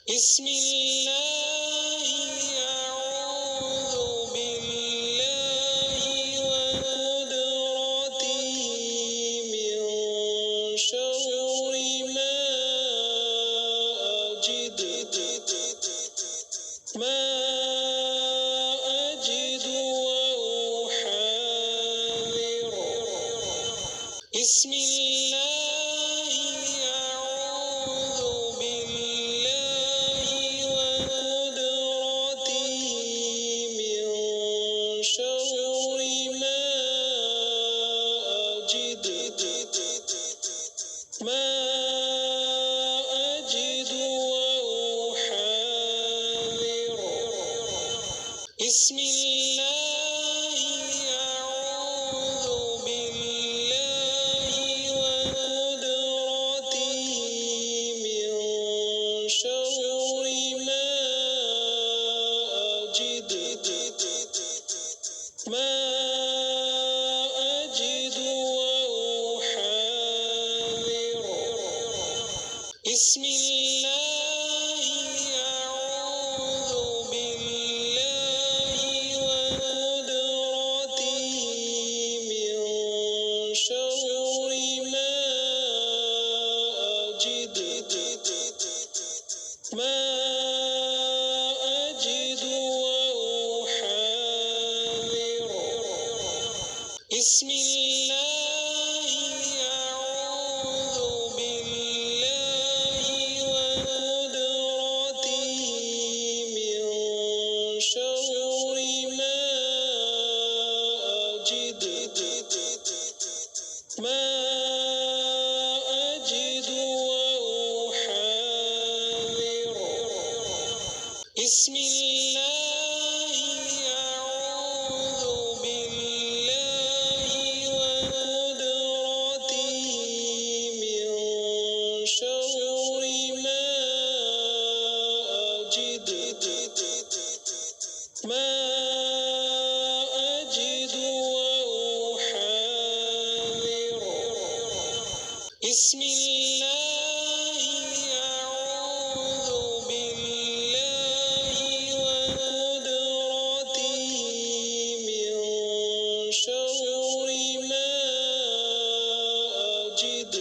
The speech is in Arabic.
بسم الله أعوذ بالله وقدرته من شر ما أجد وأحاذر بسم الله أعوذ بالله وقدرته من شر ما أجد وأحاذر بسم الله أعوذ بالله وقدرته من شر ما أجد وأحاذر بسم الله أعوذ بالله وقدرته من شر ما أجد وأحاذر بسم الله أعوذ بالله وقدرته من شر ما أجد وأحاذر بسم الله أعوذ بالله وقدرته من شر ما أجد وأحاذر بسم الله أعوذ بالله وقدرته من شر ما أجد